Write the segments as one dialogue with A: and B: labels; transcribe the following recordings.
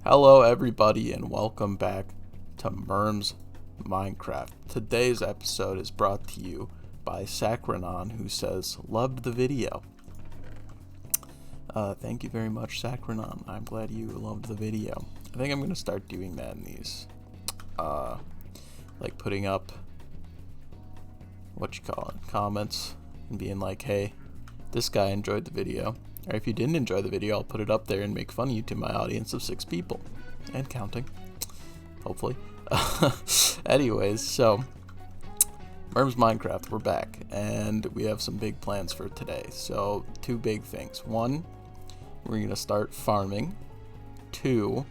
A: Hello everybody and welcome back to Merm's Minecraft. Today's episode is brought to you by Sacrinon, who says, loved the video. Thank you very much, Sacrinon. I'm glad you loved the video. I think I'm going to start doing that in these. Like putting up, comments and being like, hey, this guy enjoyed the video. Or if you didn't enjoy the video, I'll put it up there and make fun of you to my audience of 6 people. And counting. Hopefully. Anyways, so Merm's Minecraft, we're back. And we have some big plans for today. So, 2 big things. 1, we're going to start farming. 2,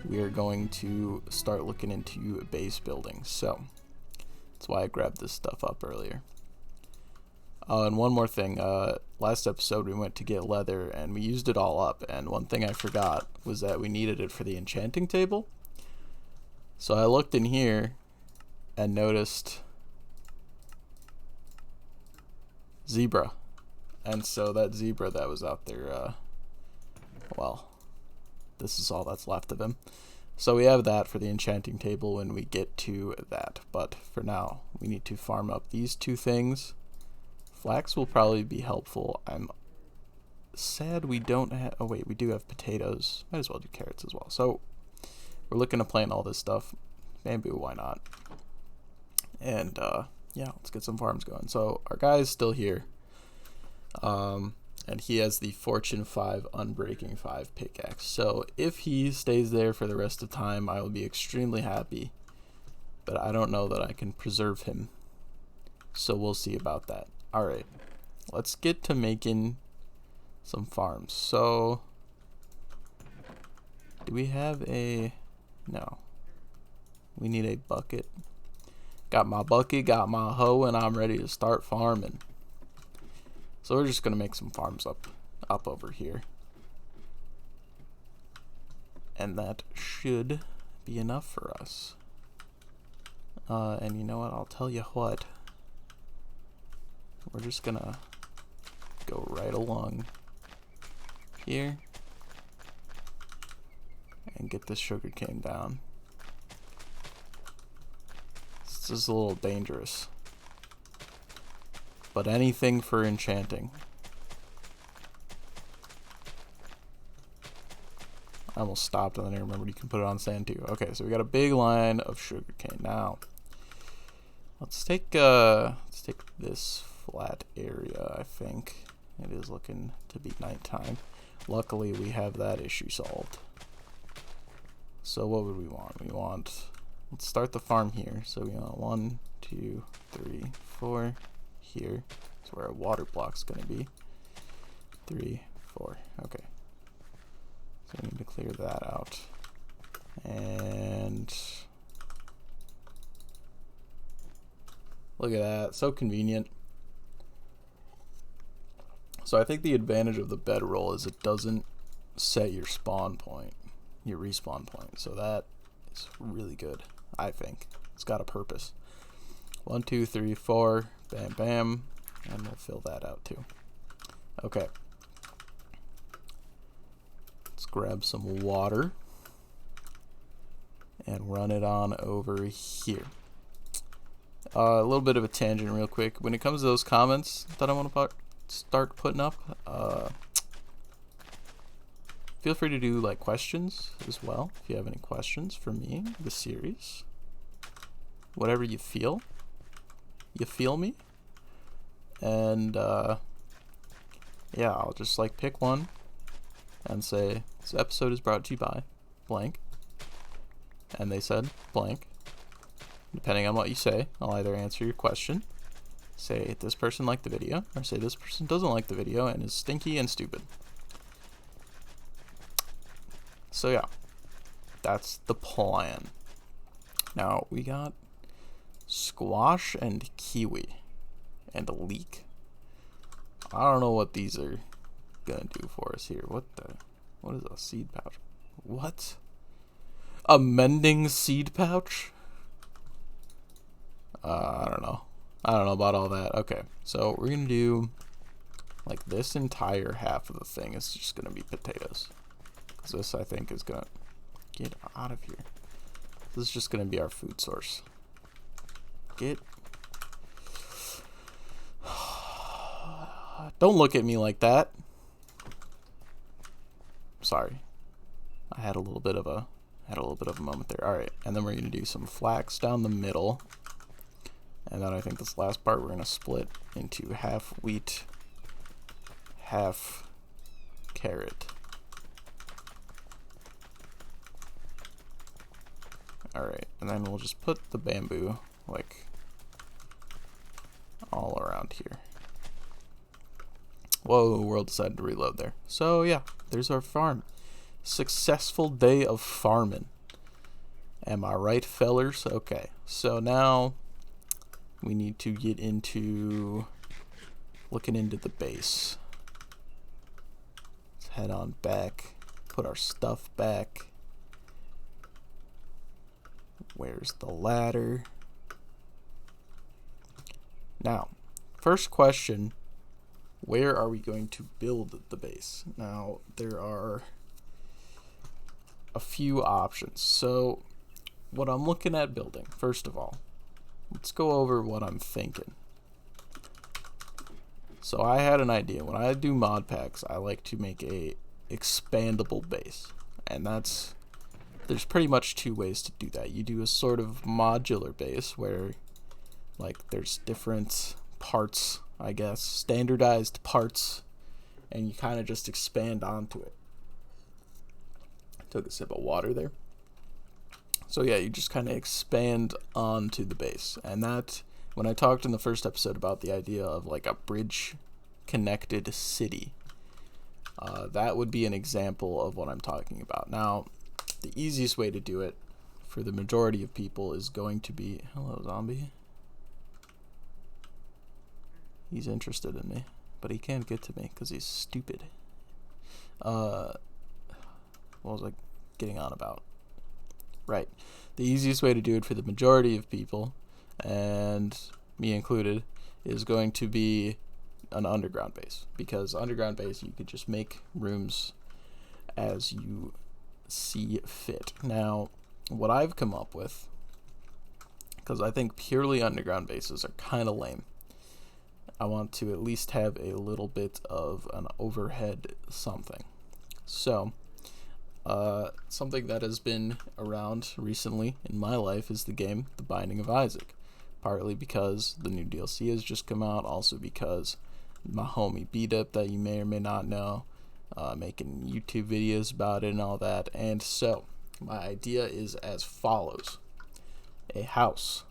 A: we are going to start looking into base building. So, that's why I grabbed this stuff up earlier. And one more thing, last episode we went to get leather and we used it all up, and one thing I forgot was that we needed it for the enchanting table. So I looked in here and noticed zebra, and so that zebra that was out there, well, this is all that's left of him. So we have that for the enchanting table when we get to that, but for now we need to farm up these 2 things. Flax will probably be helpful. I'm sad we don't have... Oh, wait, we do have potatoes. Might as well do carrots as well. So, we're looking to plant all this stuff. Bamboo, why not? And, yeah, let's get some farms going. So, our guy is still here. And he has the Fortune 5 Unbreaking 5 pickaxe. So, if he stays there for the rest of the time, I will be extremely happy. But I don't know that I can preserve him. So, we'll see about that. Alright, let's get to making some farms. So, do we have a... No. We need a bucket. Got my bucket, got my hoe, and I'm ready to start farming. So we're just going to make some farms up over here. And that should be enough for us. And you know what, I'll tell you what. We're just gonna go right along here and get this sugarcane down. This is a little dangerous, but anything for enchanting. I almost stopped and then I remembered you can put it on sand too. Okay, so we got a big line of sugarcane. Now, let's take this flat area. I think it is looking to be nighttime. Luckily we have that issue solved. So what would we want? Let's start the farm here. So we want 1, 2, 3, 4 here. That's where our water block's gonna be. 3, 4. Okay. So we need to clear that out. And look at that, so convenient. So I think the advantage of the bedroll is it doesn't set your spawn point, your respawn point. So that is really good, I think. It's got a purpose. 1, 2, 3, 4, bam, bam, and we'll fill that out too. Okay. Let's grab some water and run it on over here. A little bit of a tangent real quick. When it comes to those comments that I want to start putting up, feel free to do like questions as well if you have any questions for me, the series, whatever you feel me, and yeah, I'll just like pick one and say this episode is brought to you by blank, and they said blank. Depending on what you say, I'll either answer your question, say this person liked the video, or say this person doesn't like the video and is stinky and stupid. So yeah, that's the plan. Now we got squash and kiwi and a leek. I don't know what these are gonna do for us here. What is a seed pouch? What? A mending seed pouch? I don't know. I don't know about all that. Okay, so we're gonna do like this entire half of the thing is just gonna be potatoes. Because this I think is gonna Get out of here. This is just going to be our food source. Get. Don't look at me like that. Sorry. I had a little bit of a moment there. All right, and then we're going to do some flax down the middle. And then I think this last part we're going to split into half wheat, half carrot. Alright, and then we'll just put the bamboo, like, all around here. Whoa, world decided to reload there. So, yeah, there's our farm. Successful day of farming. Am I right, fellers? Okay, so now we need to get into looking into the base. Let's head on back, put our stuff back. Where's the ladder? Now, first question, where are we going to build the base? Now, there are a few options. So, what I'm looking at building, first of all, let's go over what I'm thinking. So, I had an idea. When I do mod packs, I like to make a expandable base. And there's pretty much two ways to do that. You do a sort of modular base where, like, there's different parts, I guess, standardized parts, and you kind of just expand onto it. Took a sip of water there. So yeah, you just kind of expand onto the base. And that, when I talked in the first episode about the idea of like a bridge connected city, that would be an example of what I'm talking about. Now, the easiest way to do it for the majority of people is going to be, hello zombie. He's interested in me, but he can't get to me because he's stupid. What was I getting on about? Right. The easiest way to do it for the majority of people, and me included, is going to be an underground base. Because underground base, you could just make rooms as you see fit. Now, what I've come up with, because I think purely underground bases are kind of lame, I want to at least have a little bit of an overhead something. So, something that has been around recently in my life is the game The Binding of Isaac. Partly because the new DLC has just come out, also because my homie B-Dip, that you may or may not know, making YouTube videos about it and all that. And so, my idea is as follows. A house.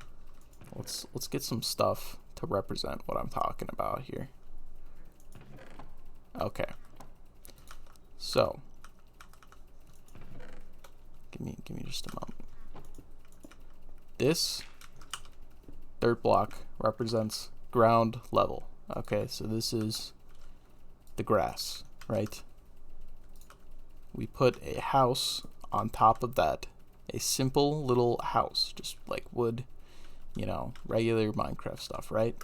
A: Let's get some stuff to represent what I'm talking about here. Okay. So, give me just a moment. This dirt block represents ground level. Okay, so this is the grass, right? We put a house on top of that. A simple little house, just like wood, you know, regular Minecraft stuff, right?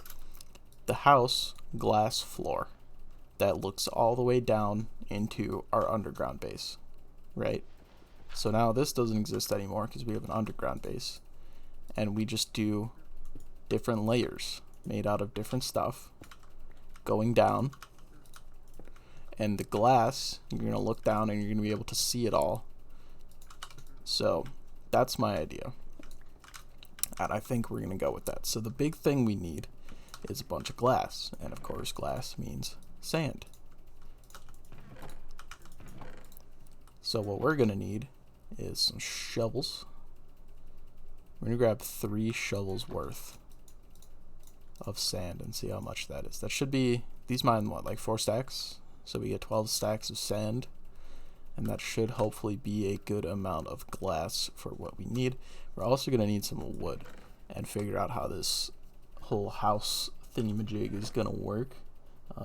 A: The house, glass floor, that looks all the way down into our underground base, right? So now this doesn't exist anymore because we have an underground base, and we just do different layers made out of different stuff going down, and the glass, you're going to look down and you're going to be able to see it all. So that's my idea, and I think we're going to go with that. So the big thing we need is a bunch of glass, and of course glass means sand. So what we're going to need is some shovels. We're going to grab 3 shovels worth of sand and see how much that is. That should be, these mine what, like 4 stacks? So we get 12 stacks of sand, and that should hopefully be a good amount of glass for what we need. We're also going to need some wood and figure out how this whole house thingamajig is going to work.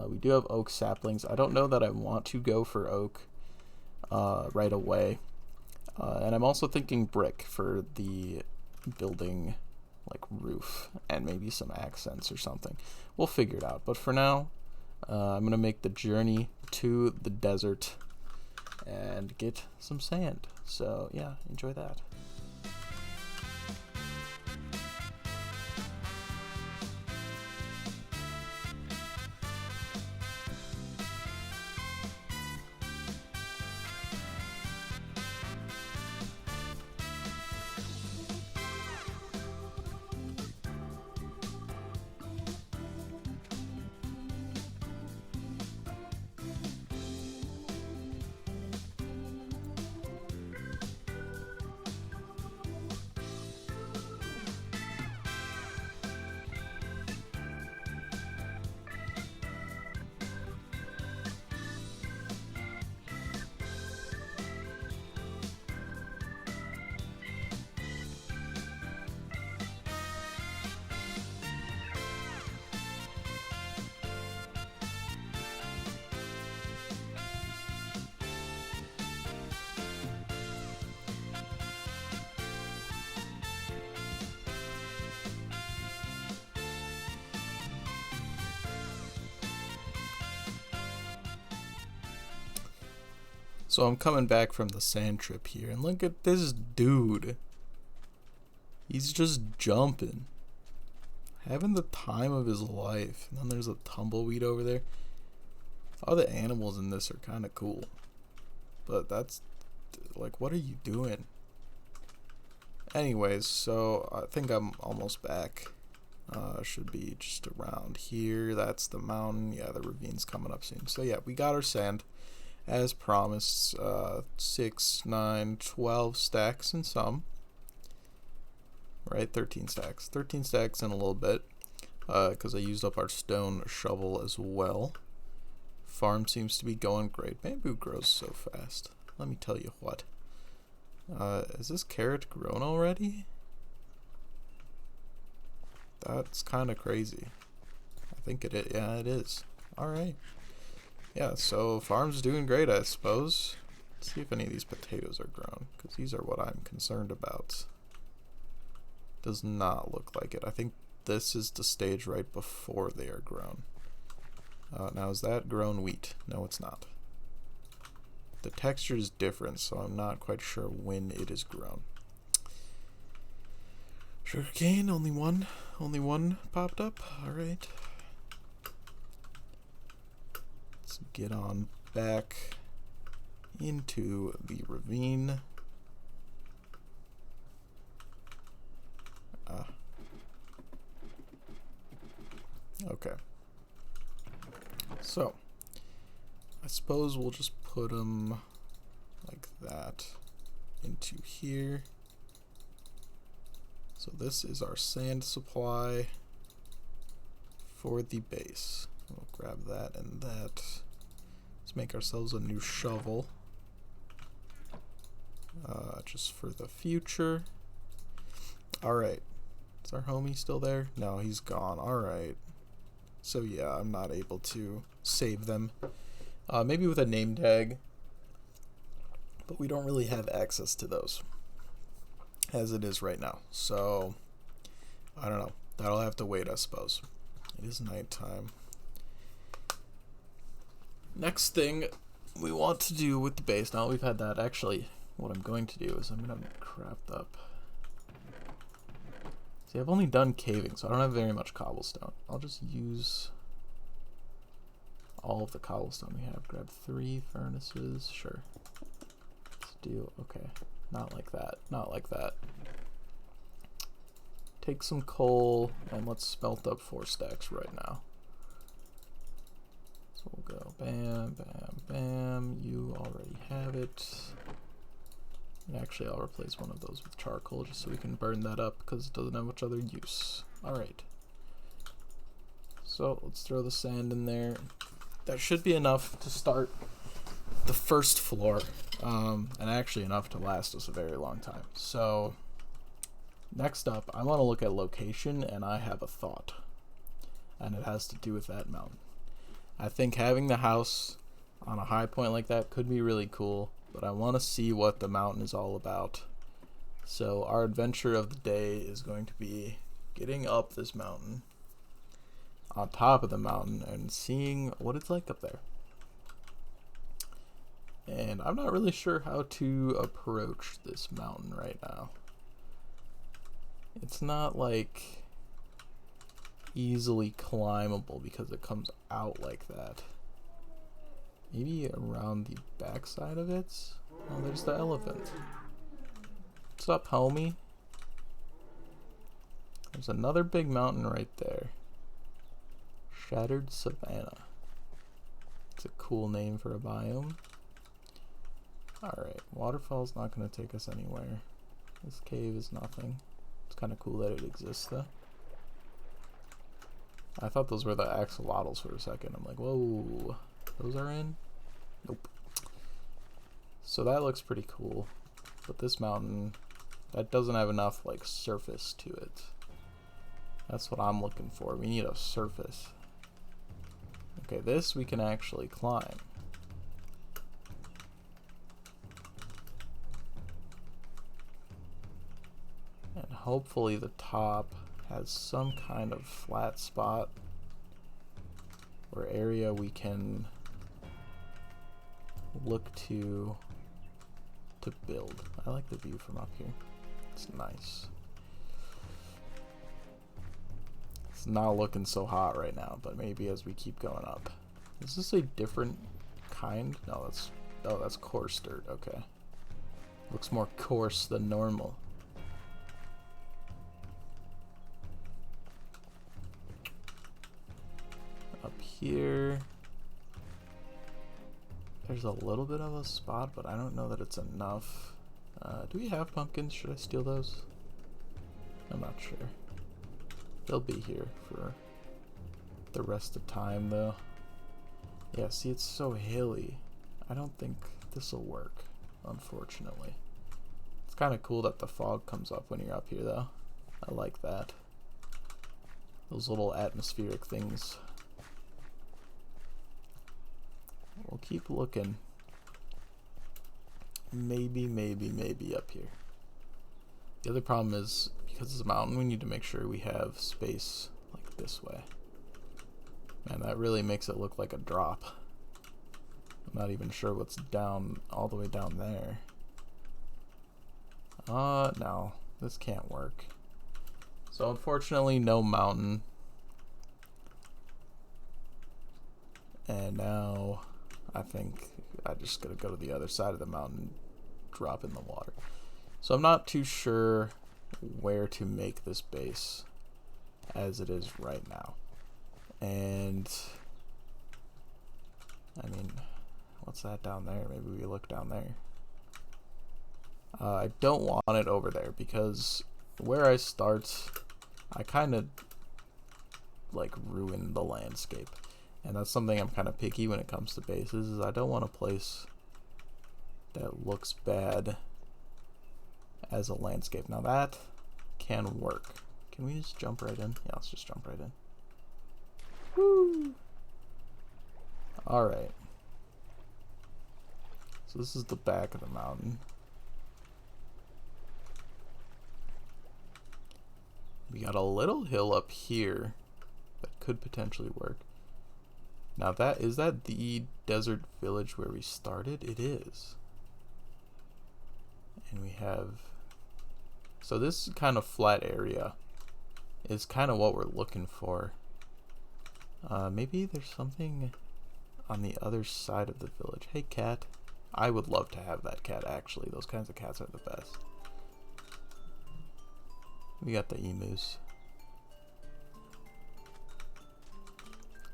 A: We do have oak saplings. I don't know that I want to go for oak right away. And I'm also thinking brick for the building, like roof, and maybe some accents or something. We'll figure it out. But for now, I'm going to make the journey to the desert and get some sand. So yeah, enjoy that. So I'm coming back from the sand trip here, and look at this dude. He's just jumping, having the time of his life. And then there's a tumbleweed over there. All the animals in this are kind of cool, but that's like, what are you doing? Anyways, so I think I'm almost back. Should be just around here. That's the mountain. Yeah, the ravine's coming up soon. So yeah, we got our sand as promised. 6, 9, 12 stacks and some. Right, 13 stacks. 13 stacks in a little bit, because I used up our stone shovel as well. Farm seems to be going great. Bamboo grows so fast. Let me tell you what. Is this carrot grown already? That's kind of crazy. I think it is. Yeah, it is. Alright. Yeah, so farm's doing great, I suppose. Let's see if any of these potatoes are grown, because these are what I'm concerned about. Does not look like it. I think this is the stage right before they are grown. Now, is that grown wheat? No, it's not. The texture is different, so I'm not quite sure when it is grown. Sugarcane, only one popped up. Alright. Let's get on back into the ravine. Okay. So, I suppose we'll just put them like that into here. So this is our sand supply for the base. We'll grab that and that. Let's make ourselves a new shovel, just for the future. Alright. Is our homie still there? No, he's gone. Alright. So yeah, I'm not able to save them. Maybe with a name tag, but we don't really have access to those as it is right now. So I don't know. That'll have to wait, I suppose. It is nighttime. Next thing we want to do with the base, now we've had that, actually what I'm going to do is I'm going to craft up. See, I've only done caving, so I don't have very much cobblestone. I'll just use all of the cobblestone we have. Grab 3 furnaces, sure. Let's do, okay, not like that, not like that. Take some coal, and let's smelt up 4 stacks right now. So we'll go bam, bam, bam. You already have it. And actually, I'll replace one of those with charcoal just so we can burn that up because it doesn't have much other use. Alright. So let's throw the sand in there. That should be enough to start the first floor. And actually enough to last us a very long time. So next up, I want to look at location, and I have a thought. And it has to do with that mountain. I think having the house on a high point like that could be really cool, but I want to see what the mountain is all about. So our adventure of the day is going to be getting up this mountain, on top of the mountain, and seeing what it's like up there. And I'm not really sure how to approach this mountain right now. It's not like easily climbable because it comes out like that. Maybe around the backside of it? Oh, there's the elephant. What's up, homie? There's another big mountain right there. Shattered Savanna. It's a cool name for a biome. Alright, waterfall's not going to take us anywhere. This cave is nothing. It's kind of cool that it exists though. I thought those were the axolotls for a second. I'm like, whoa, those are in? Nope. So that looks pretty cool. But this mountain, that doesn't have enough like surface to it. That's what I'm looking for. We need a surface. Okay, this we can actually climb. And hopefully the top has some kind of flat spot or area we can look to build. I like the view from up here. It's nice. It's not looking so hot right now, but maybe as we keep going up. Is this a different kind? No, that's coarse dirt. Okay. Looks more coarse than normal. Up here, there's a little bit of a spot, but I don't know that it's enough. Do we have pumpkins? Should I steal those? I'm not sure. They'll be here for the rest of time though. Yeah, see, it's so hilly. I don't think this will work, unfortunately. It's kind of cool that the fog comes up when you're up here though. I like that. Those little atmospheric things. We'll keep looking. Maybe up here. The other problem is, because it's a mountain, we need to make sure we have space like this way. Man, that really makes it look like a drop. I'm not even sure what's down, all the way down there. No, this can't work. So unfortunately, no mountain. And now I think I just gotta go to the other side of the mountain, drop in the water. So I'm not too sure where to make this base as it is right now. And I mean, what's that down there? Maybe we look down there. I don't want it over there because where I start, I kind of like ruin the landscape. And that's something I'm kind of picky when it comes to bases, is I don't want a place that looks bad as a landscape. Now that can work. Can we just jump right in? Yeah, let's just jump right in. Woo! Alright. So this is the back of the mountain. We got a little hill up here that could potentially work. Now is that the desert village where we started? It is. And we have, so this kind of flat area is kind of what we're looking for. Maybe there's something on the other side of the village. Hey cat. I would love to have that cat actually. Those kinds of cats are the best. We got the emus.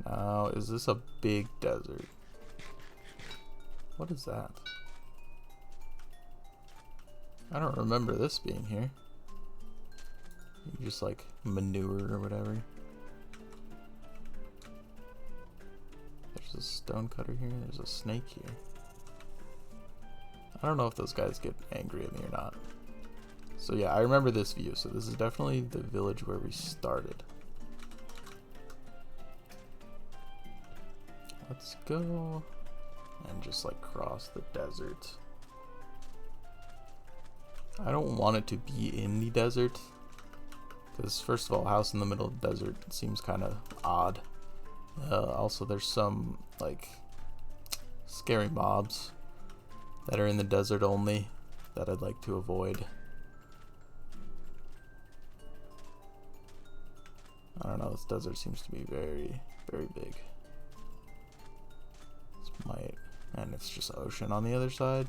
A: Now, is this a big desert? What is that? I don't remember this being here. You just like manure or whatever. There's a stone cutter here. There's a snake here. I don't know if those guys get angry at me or not. So yeah, I remember this view. So this is definitely the village where we started. Let's go and just like cross the desert. I don't want it to be in the desert because first of all, a house in the middle of the desert seems kind of odd. Also, there's some like scary mobs that are in the desert only that I'd like to avoid. I don't know, this desert seems to be very, very big. This might, and it's just ocean on the other side.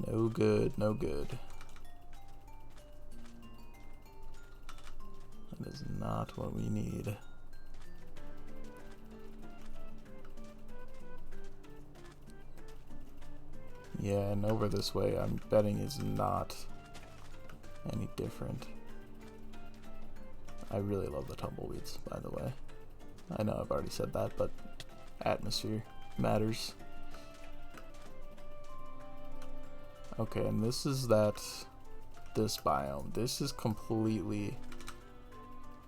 A: No good, no good. That is not what we need. Yeah, and over this way, I'm betting is not any different. I really love the tumbleweeds, by the way. I know I've already said that, but atmosphere matters. Okay, and this is this biome. This is completely,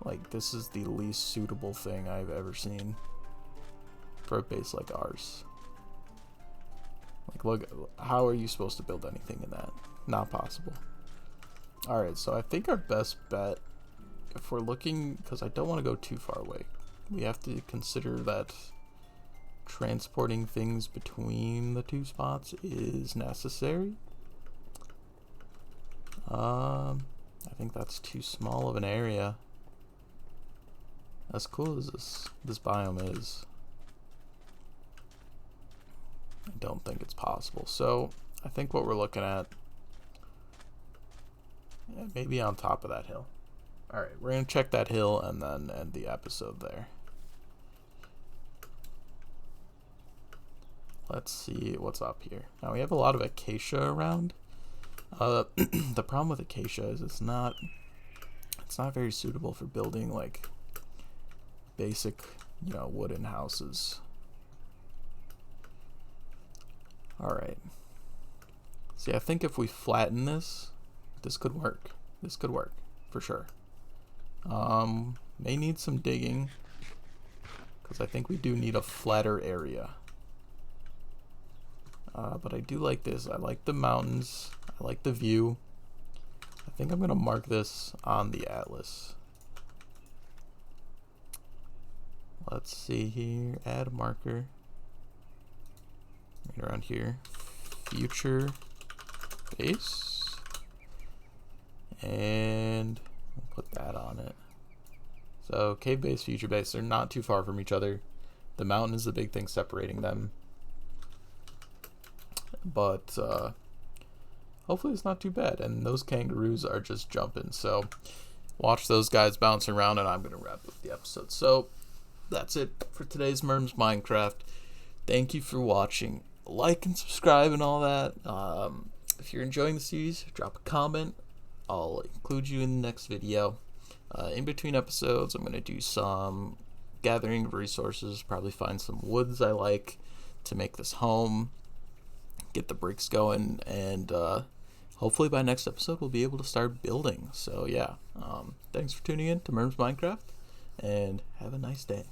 A: like, this is the least suitable thing I've ever seen for a base like ours. Like, look, how are you supposed to build anything in that? Not possible. Alright, so I think our best bet, if we're looking, because I don't want to go too far away, we have to consider that transporting things between the two spots is necessary. I think that's too small of an area. As cool as this biome is, I don't think it's possible. So I think what we're looking at, yeah, maybe on top of that hill. Alright, we're going to check that hill and then end the episode there. Let's see what's up here. Now we have a lot of acacia around. The problem with acacia is it's not very suitable for building like basic, you know, wooden houses. Alright. See, I think if we flatten this could work. This could work, for sure. May need some digging, because I think we do need a flatter area. But I do like this. I like the mountains. I like the view. I think I'm going to mark this on the atlas. Let's see here. Add a marker. Right around here. Future base. And we'll put that on it. So cave base, future base, they're not too far from each other. The mountain is the big thing separating them. But hopefully it's not too bad. And those kangaroos are just jumping. So watch those guys bouncing around, and I'm going to wrap up the episode. So that's it for today's Merms Minecraft. Thank you for watching. Like and subscribe and all that. If you're enjoying the series, drop a comment. I'll include you in the next video. In between episodes, I'm going to do some gathering of resources, probably find some woods I like to make this home, get the bricks going, and hopefully by next episode we'll be able to start building. So yeah, thanks for tuning in to Merms Minecraft, and have a nice day.